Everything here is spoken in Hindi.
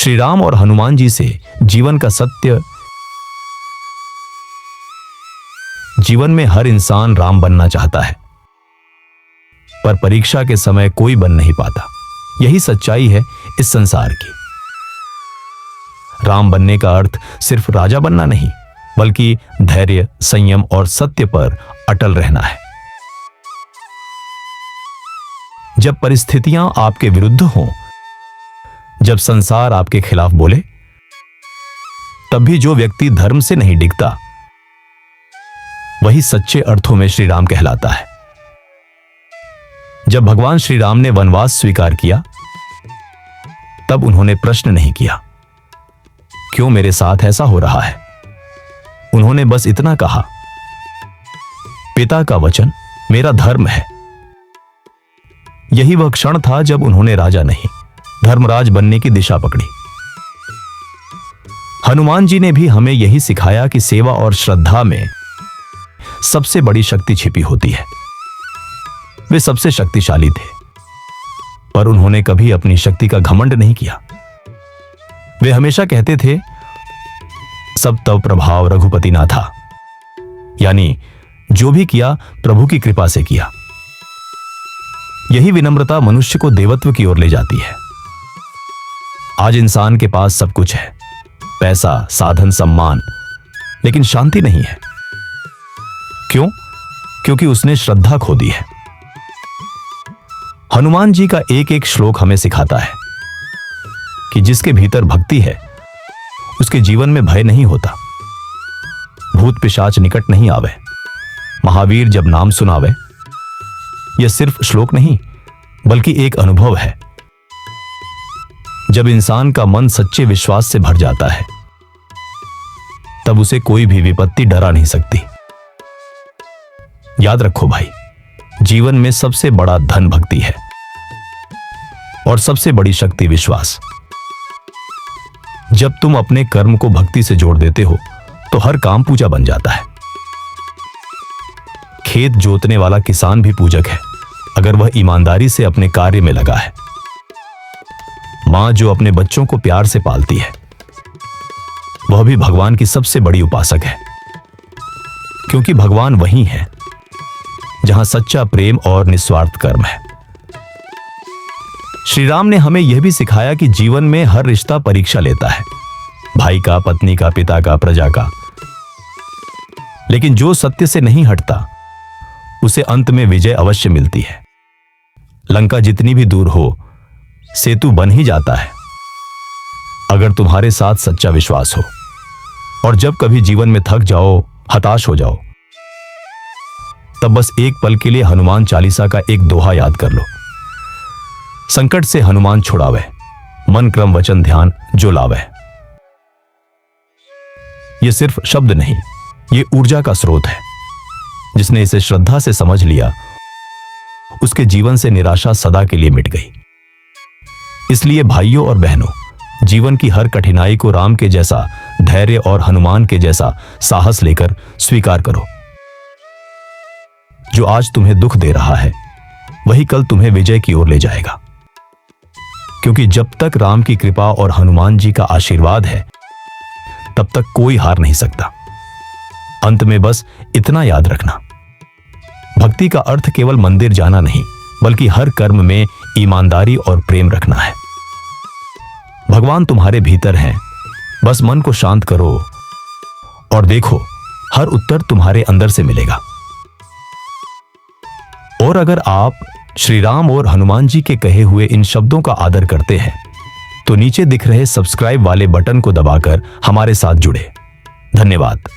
श्री राम और हनुमान जी से जीवन का सत्य। जीवन में हर इंसान राम बनना चाहता है, पर परीक्षा के समय कोई बन नहीं पाता। यही सच्चाई है इस संसार की। राम बनने का अर्थ सिर्फ राजा बनना नहीं, बल्कि धैर्य, संयम और सत्य पर अटल रहना है। जब परिस्थितियां आपके विरुद्ध हों, जब संसार आपके खिलाफ बोले, तब भी जो व्यक्ति धर्म से नहीं डिगता, वही सच्चे अर्थों में श्री राम कहलाता है। जब भगवान श्री राम ने वनवास स्वीकार किया, तब उन्होंने प्रश्न नहीं किया, क्यों मेरे साथ ऐसा हो रहा है। उन्होंने बस इतना कहा, पिता का वचन मेरा धर्म है। यही वह क्षण था जब उन्होंने राजा नहीं, धर्मराज बनने की दिशा पकड़ी। हनुमान जी ने भी हमें यही सिखाया कि सेवा और श्रद्धा में सबसे बड़ी शक्ति छिपी होती है। वे सबसे शक्तिशाली थे, पर उन्होंने कभी अपनी शक्ति का घमंड नहीं किया। वे हमेशा कहते थे, सब तव प्रभाव रघुपति ना था, यानी जो भी किया प्रभु की कृपा से किया। यही विनम्रता मनुष्य को देवत्व की ओर ले जाती है। आज इंसान के पास सब कुछ है, पैसा, साधन, सम्मान, लेकिन शांति नहीं है। क्यों? क्योंकि उसने श्रद्धा खो दी है। हनुमान जी का एक एक श्लोक हमें सिखाता है कि जिसके भीतर भक्ति है, उसके जीवन में भय नहीं होता, भूत पिशाच निकट नहीं आवे, महावीर जब नाम सुनावे। यह सिर्फ श्लोक नहीं, बल्कि एक अनुभव है। जब इंसान का मन सच्चे विश्वास से भर जाता है, तब उसे कोई भी विपत्ति डरा नहीं सकती। याद रखो भाई, जीवन में सबसे बड़ा धन भक्ति है और सबसे बड़ी शक्ति विश्वास। जब तुम अपने कर्म को भक्ति से जोड़ देते हो, तो हर काम पूजा बन जाता है। खेत जोतने वाला किसान भी पूजक है, अगर वह ईमानदारी से अपने कार्य में लगा है। मां जो अपने बच्चों को प्यार से पालती है, वह भी भगवान की सबसे बड़ी उपासक है, क्योंकि भगवान वही है जहां सच्चा प्रेम और निस्वार्थ कर्म है। श्री राम ने हमें यह भी सिखाया कि जीवन में हर रिश्ता परीक्षा लेता है, भाई का, पत्नी का, पिता का, प्रजा का। लेकिन जो सत्य से नहीं हटता, उसे अंत में विजय अवश्य मिलती है। लंका जितनी भी दूर हो, सेतु बन ही जाता है, अगर तुम्हारे साथ सच्चा विश्वास हो। और जब कभी जीवन में थक जाओ, हताश हो जाओ, तब बस एक पल के लिए हनुमान चालीसा का एक दोहा याद कर लो, संकट से हनुमान छुड़ावे, मन क्रम वचन ध्यान जो लावे। यह सिर्फ शब्द नहीं, यह ऊर्जा का स्रोत है। जिसने इसे श्रद्धा से समझ लिया, उसके जीवन से निराशा सदा के लिए मिट गई। इसलिए भाइयों और बहनों, जीवन की हर कठिनाई को राम के जैसा धैर्य और हनुमान के जैसा साहस लेकर स्वीकार करो। जो आज तुम्हें दुख दे रहा है, वही कल तुम्हें विजय की ओर ले जाएगा। क्योंकि जब तक राम की कृपा और हनुमान जी का आशीर्वाद है, तब तक कोई हार नहीं सकता। अंत में बस इतना याद रखना, भक्ति का अर्थ केवल मंदिर जाना नहीं, बल्कि हर कर्म में ईमानदारी और प्रेम रखना है। भगवान तुम्हारे भीतर हैं, बस मन को शांत करो और देखो, हर उत्तर तुम्हारे अंदर से मिलेगा। और अगर आप श्री राम और हनुमान जी के कहे हुए इन शब्दों का आदर करते हैं, तो नीचे दिख रहे सब्सक्राइब वाले बटन को दबाकर हमारे साथ जुड़े। धन्यवाद।